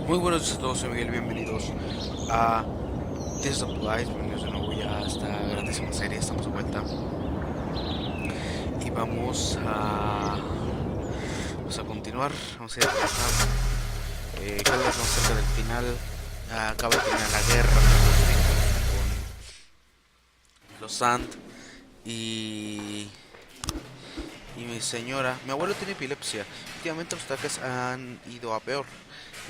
Muy buenos días a todos, soy Miguel, bienvenidos a Desarrollador, bienvenidos de nuevo ya a esta grandísima serie, estamos de vuelta y vamos a continuar, vamos a ir a trabajar, cada vez más cerca del final. Acaba de terminar la guerra con los Sand y mi señora. Mi abuelo tiene epilepsia, últimamente los ataques han ido a peor.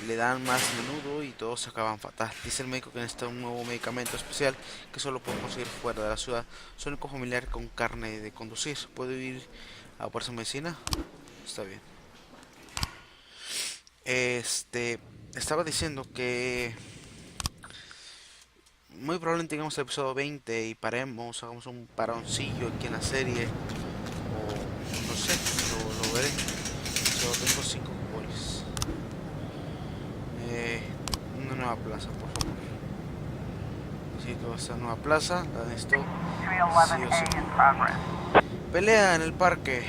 Le dan más menudo y todos se acaban fatal. Dice el médico que necesita un nuevo medicamento especial que solo puede conseguir fuera de la ciudad. Soy el único familiar con carne de conducir. ¿Puedo ir a por su medicina? Está bien. Estaba diciendo que muy probablemente tengamos el episodio 20 y hagamos un paroncillo aquí en la serie. O no sé, lo veré. Solo tengo 5 goles. Una nueva plaza, por favor. Necesito esta nueva plaza, la necesito sí o sí. Pelea en el parque.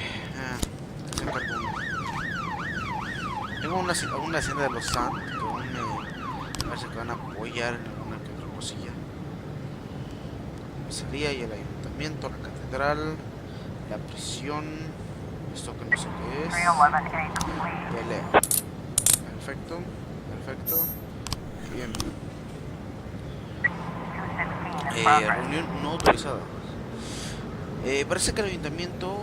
Tengo una hacienda de los Sand que aún me parece que van a apoyar en alguna que otra cosilla. La comisaría y el ayuntamiento, la catedral, la prisión, esto que no sé qué es. Pelea. Perfecto. Perfecto. Bien. Reunión no autorizada. Parece que el ayuntamiento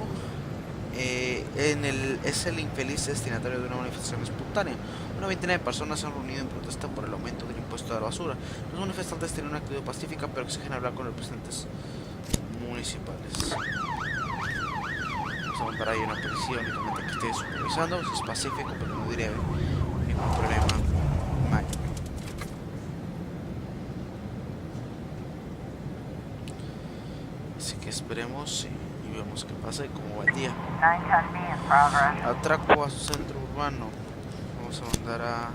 es el infeliz destinatario de una manifestación espontánea. Una veintena de personas se han reunido en protesta por el aumento del impuesto de la basura. Los manifestantes tienen una actitud pacífica, pero exigen hablar con representantes municipales. Vamos a mandar ahí una policía únicamente que esté supervisando. Es pacífico, pero no diría ningún problema. Así que esperemos y vemos qué pasa y cómo va el día. Atraco a su centro urbano. Vamos a mandar a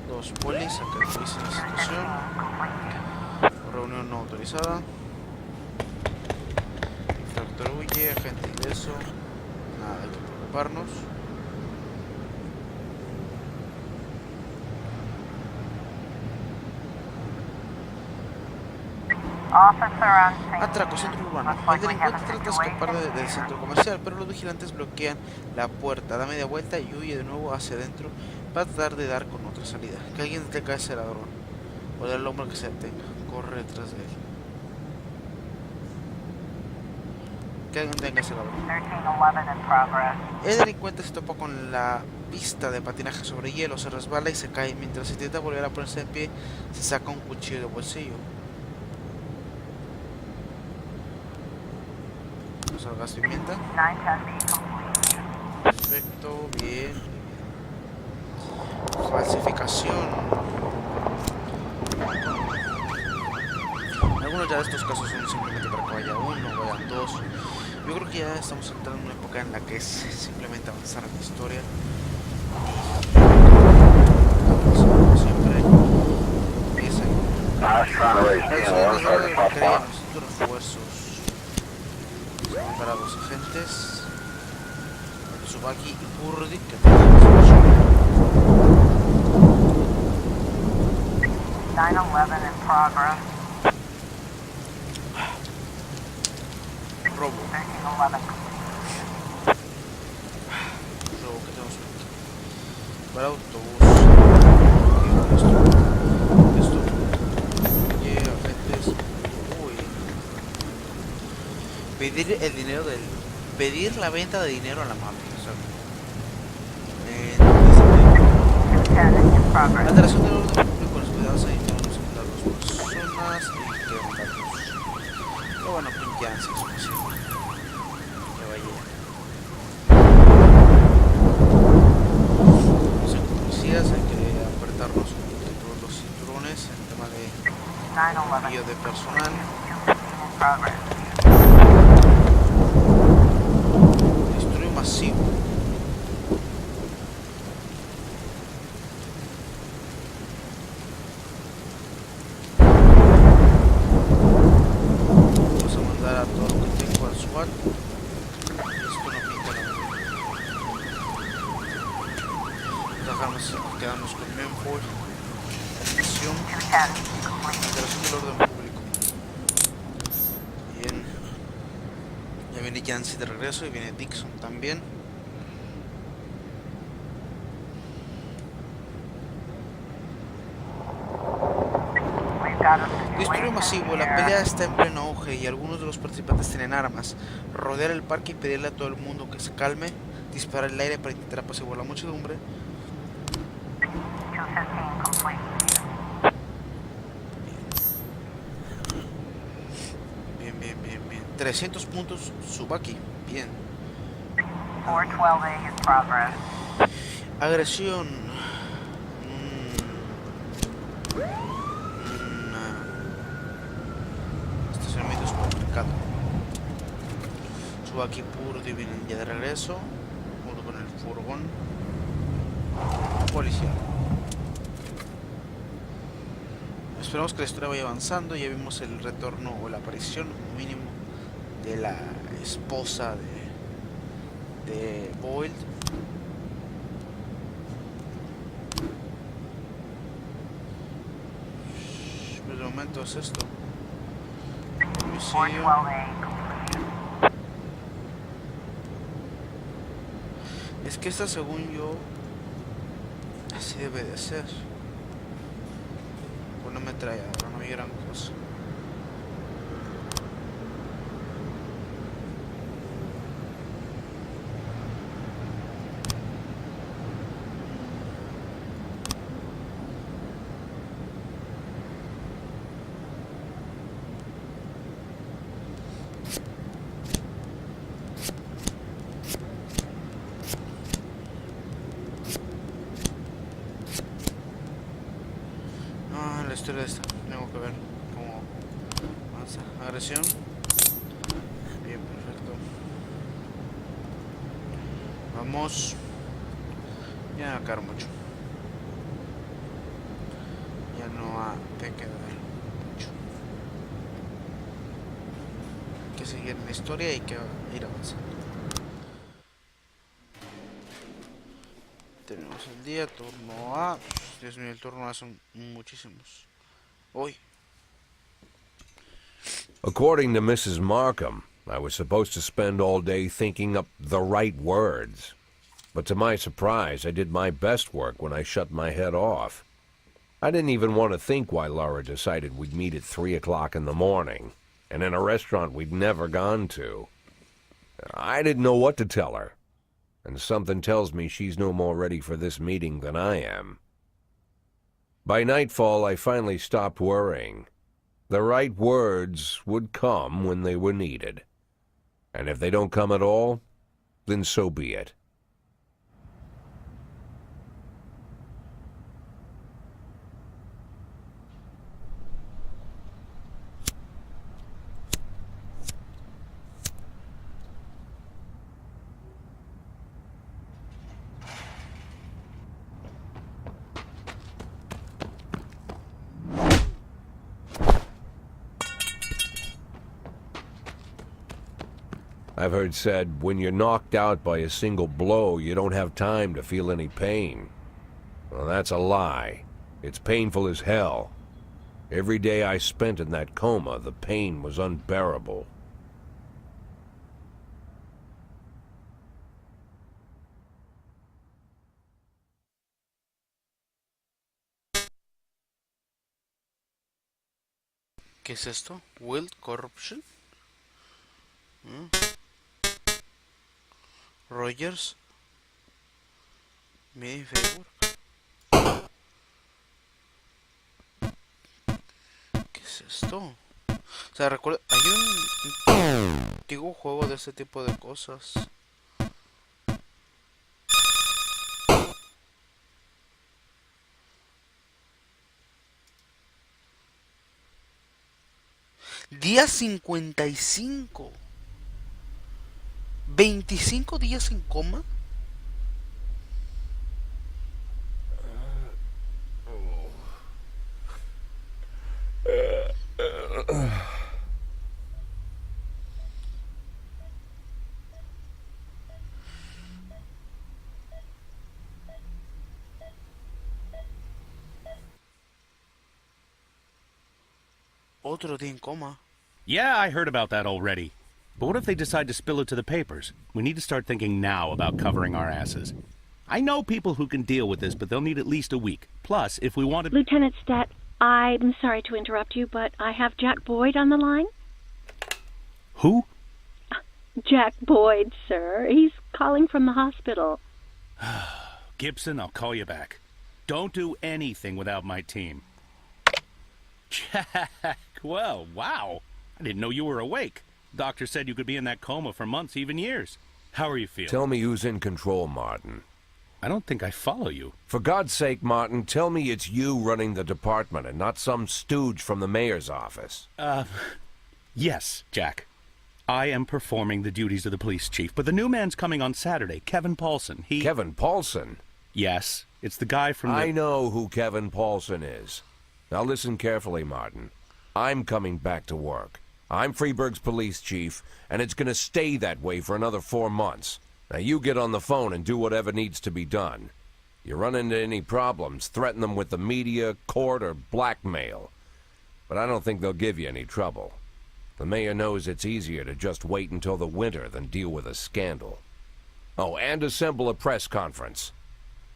2 polis a que revisen la situación. Reunión no autorizada. Infractor huye, agente ileso. Nada, hay que preocuparnos. Atraco, centro urbano. El delincuente trata de escapar del centro comercial, pero los vigilantes bloquean la puerta, da media vuelta y huye de nuevo hacia adentro para tratar de dar con otra salida. Que alguien detenga a ese ladrón, o del hombre que se detenga. Corre detrás de él. Que alguien detenga a ese ladrón. El delincuente se topa con la pista de patinaje sobre hielo, se resbala y se cae. Mientras intenta volver a ponerse en pie, se saca un cuchillo de bolsillo. Al gas pimienta. Perfecto, bien. Falsificación. Algunos ya de estos casos son simplemente para que vaya uno, vayan 2. Yo creo que ya estamos entrando en una época en la que es simplemente avanzar en la historia. Siempre empiezan. Necesito refuerzos. Para 2 agentes, Tsubaki y Burdi, que tenemos 9/11 in progress. Robo. Robo que tenemos aquí. Para autobús. Esto. Oye, agentes. Uy. Pedir la venta de dinero a la mafia. La alteración del orden público, los cuidados sanitarios a las personas y que matarlos. Pero bueno, ya si es posible. Que vaya. Los policías hay que apretarnos los cinturones en tema de envío de personal. Masivo. Vamos a mandar a todo lo que tengo al SWAT. Esto no pinta nada. Dejarnos Quedamos con Memphis, atención, alteración del orden público. Bien. Ya viene Yancy de regreso y viene Dixon también. Disturbio masivo, la pelea está en pleno auge y algunos de los participantes tienen armas. Rodear el parque y pedirle a todo el mundo que se calme, disparar el aire para intentar apaciguar la muchedumbre. Bien, bien, bien, bien. 300 puntos, Tsubaki, bien. Agresión. Estacionamiento es complicado. Tsubaki puro viene ya de regreso, junto con el furgón. Policía. Esperamos que la historia vaya avanzando. Ya vimos el retorno o la aparición mínimo de la esposa de Boyd. Pero de momento es esto. Homicidio. Es que esta, según yo, así debe de ser. Una ametralladora, no hay gran cosa. La historia de esta, tengo que ver cómo avanza. Agresión. Bien, perfecto. Vamos. Ya no va a caer mucho. Ya no va a quedar mucho. Hay que seguir la historia y hay que ir avanzando. Tenemos el día, turno A. Dios mío, el turno A son muchísimos. Hoy. According to Mrs. Markham, I was supposed to spend all day thinking up the right words. But to my surprise, I did my best work when I shut my head off. I didn't even want to think why Laura decided we'd meet at 3 o'clock in the morning, and in a restaurant we'd never gone to. I didn't know what to tell her, and something tells me she's no more ready for this meeting than I am. By nightfall, I finally stopped worrying. The right words would come when they were needed. And if they don't come at all, then so be it. I've heard said, when you're knocked out by a single blow, you don't have time to feel any pain. Well, that's a lie. It's painful as hell. Every day I spent in that coma, the pain was unbearable. ¿Qué es esto? Wild Corruption. Rogers. Media Favor. ¿Qué es esto? O sea, recuerda, hay un antiguo juego de este tipo de cosas. Día 55. 25 días en coma. Otro día en coma. Yeah, I heard about that already. But what if they decide to spill it to the papers? We need to start thinking now about covering our asses. I know people who can deal with this, but they'll need at least a week. Plus, if we want to... Lieutenant Stat, I'm sorry to interrupt you, but I have Jack Boyd on the line. Who? Jack Boyd, sir. He's calling from the hospital. Gibson, I'll call you back. Don't do anything without my team. Jack, well, wow. I didn't know you were awake. Doctor said you could be in that coma for months, even years. How are you feeling? Tell me who's in control, Martin. I don't think I follow you. For God's sake, Martin, tell me it's you running the department and not some stooge from the mayor's office. Yes, Jack. I am performing the duties of the police chief, but the new man's coming on Saturday, Kevin Paulson. Kevin Paulson? Yes, it's the guy from the... I know who Kevin Paulson is. Now listen carefully, Martin. I'm coming back to work. I'm Freeburg's police chief, and it's going to stay that way for another 4 months. Now you get on the phone and do whatever needs to be done. You run into any problems, threaten them with the media, court, or blackmail. But I don't think they'll give you any trouble. The mayor knows it's easier to just wait until the winter than deal with a scandal. Oh, and assemble a press conference.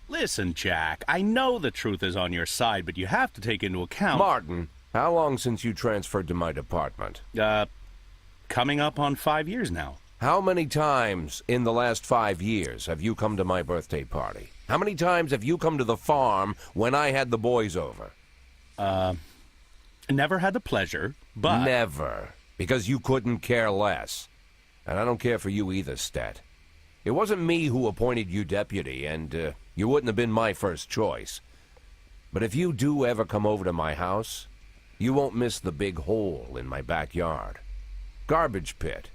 Listen, Jack, I know the truth is on your side, but you have to take into account... Martin, how long since you transferred to my department? Coming up on 5 years now. How many times in the last 5 years have you come to my birthday party? How many times have you come to the farm when I had the boys over? Never had the pleasure, but... Never. Because you couldn't care less. And I don't care for you either, Stat. It wasn't me who appointed you deputy, and you wouldn't have been my first choice. But if you do ever come over to my house, you won't miss the big hole in my backyard. Garbage pit.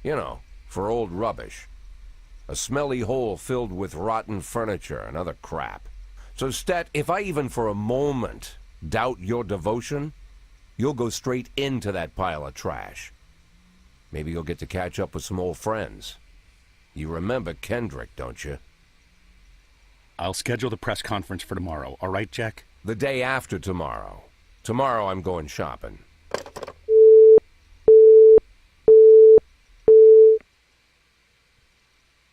You know, for old rubbish. A smelly hole filled with rotten furniture and other crap. So, Stat, if I even for a moment doubt your devotion, you'll go straight into that pile of trash. Maybe you'll get to catch up with some old friends. You remember Kendrick, don't you? I'll schedule the press conference for tomorrow, all right, Jack? The day after tomorrow. Tomorrow I'm going shopping.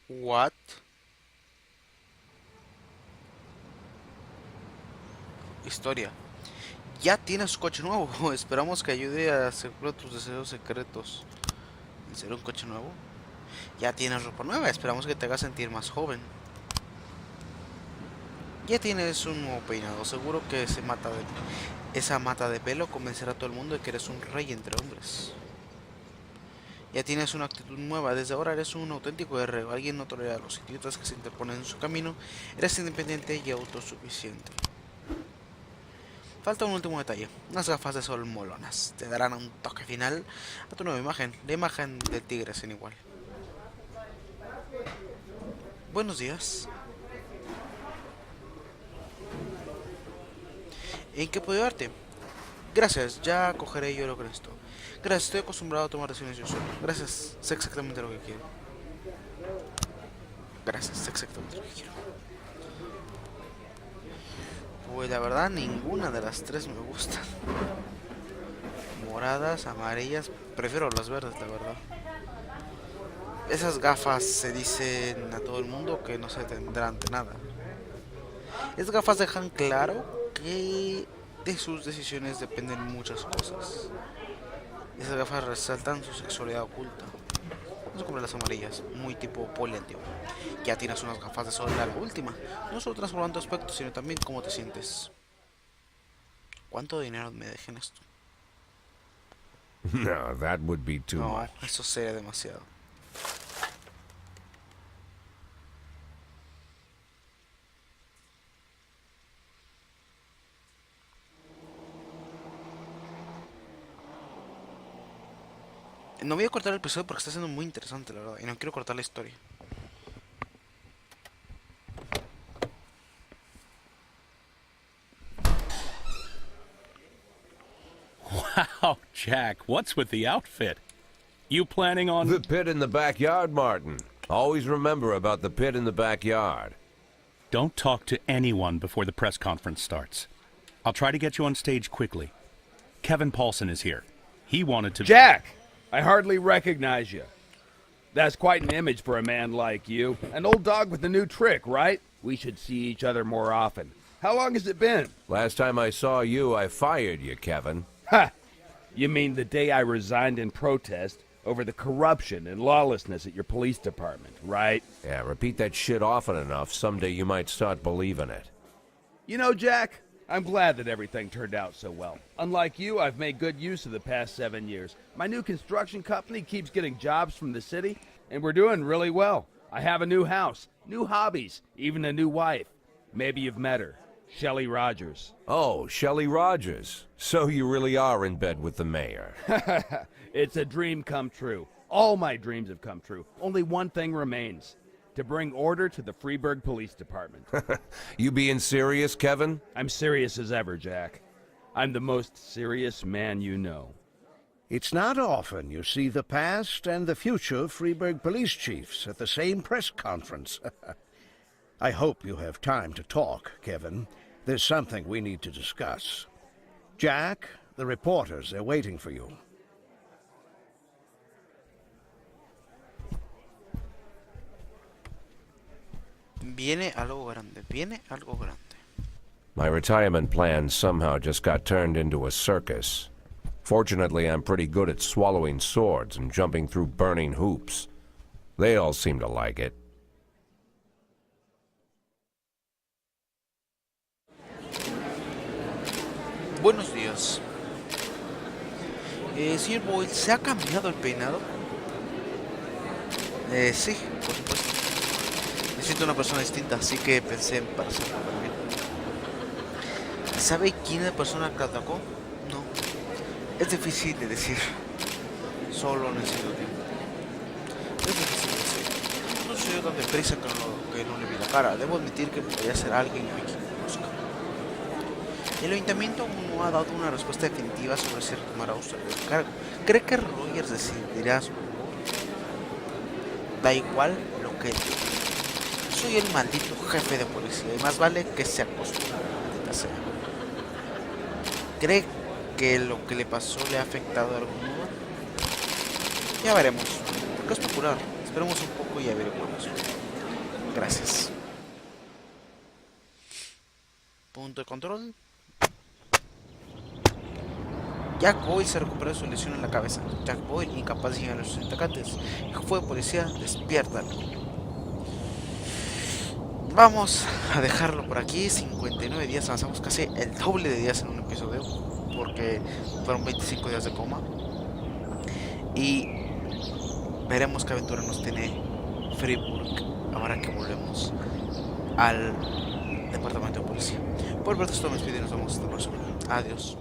What? Historia. Ya tienes coche nuevo. Esperamos que ayude a asegurar tus deseos secretos. ¿En serio un coche nuevo? Ya tienes ropa nueva. Esperamos que te haga sentir más joven. Ya tienes un nuevo peinado. Seguro que esa mata de pelo convencerá a todo el mundo de que eres un rey entre hombres. Ya tienes una actitud nueva. Desde ahora eres un auténtico guerrero. Alguien no tolera a los idiotas que se interponen en su camino. Eres independiente y autosuficiente. Falta un último detalle. Unas gafas de sol molonas. Te darán un toque final a tu nueva imagen. La imagen del tigre sin igual. Buenos días. ¿En qué puedo ayudarte? Gracias, ya cogeré yo lo que necesito. Gracias, estoy acostumbrado a tomar decisiones yo solo. Gracias, sé exactamente lo que quiero. Gracias, sé exactamente lo que quiero. Pues la verdad, ninguna de las tres me gustan. Moradas, amarillas, prefiero las verdes, la verdad. Esas gafas se dicen a todo el mundo que no se tendrán ante nada. Esas gafas dejan claro que de sus decisiones dependen muchas cosas. Esas gafas resaltan su sexualidad oculta. No se compren las amarillas, muy tipo poliantiguo. Ya tienes unas gafas de sol de la última. No solo transformando tu aspecto, sino también cómo te sientes. ¿Cuánto dinero me dejen esto? No, that would be too much. No, eso sería demasiado. No voy a cortar el episodio porque está siendo muy interesante, la verdad. Y no quiero cortar la historia. Wow, Jack, what's with the outfit? You planning on... The pit in the backyard, Martin. Always remember about the pit in the backyard. Don't talk to anyone before the press conference starts. I'll try to get you on stage quickly. Kevin Paulson is here. He wanted to... Jack! I hardly recognize you. That's quite an image for a man like you. An old dog with a new trick, right? We should see each other more often. How long has it been? Last time I saw you, I fired you, Kevin. Ha! You mean the day I resigned in protest over the corruption and lawlessness at your police department, right? Yeah, repeat that shit often enough, someday you might start believing it. You know, Jack, I'm glad that everything turned out so well. Unlike you, I've made good use of the past 7 years. My new construction company keeps getting jobs from the city, and we're doing really well. I have a new house, new hobbies, even a new wife. Maybe you've met her. Shelley Rogers. Oh, Shelley Rogers. So you really are in bed with the mayor. It's a dream come true. All my dreams have come true. Only one thing remains. To bring order to the Freeburg Police Department. You being serious, Kevin? I'm serious as ever, Jack. I'm the most serious man you know. It's not often you see the past and the future Freeburg police chiefs at the same press conference. I hope you have time to talk, Kevin. There's something we need to discuss. Jack, the reporters are waiting for you. Viene algo grande, viene algo grande. My retirement plans somehow just got turned into a circus. Fortunately, I'm pretty good at swallowing swords and jumping through burning hoops. They all seem to like it. Buenos días. Señor Boyle, ¿se ha cambiado el peinado? Sí, por supuesto. Me siento una persona distinta, así que pensé en parecerme también. ¿Sabe quién es la persona que atacó? No. Es difícil de decir. Solo necesito tiempo. Es difícil de decir. No soy yo tan deprisa que no le vi la cara. Debo admitir que podría ser alguien a quien conozca. El ayuntamiento aún no ha dado una respuesta definitiva sobre si retomará usted el cargo. ¿Cree que Rogers decidirá su favor? Da igual lo que él diga. Soy el maldito jefe de policía y más vale que se acostumbre, maldita sea. ¿Cree que lo que le pasó le ha afectado de algún modo? Ya veremos. Porque es popular. Esperemos un poco y averiguemos. Gracias. Punto de control. Jack Boyle se recuperó de su lesión en la cabeza. Jack Boyle, incapaz de llegar a sus atacantes. El juego de policía, despierta. Vamos a dejarlo por aquí. 59 días, avanzamos casi el doble de días en un episodio, porque fueron 25 días de coma. Y veremos qué aventura nos tiene Freeburg ahora que volvemos al departamento de policía. Por ver esto me despido y nos vemos hasta la próxima. Adiós.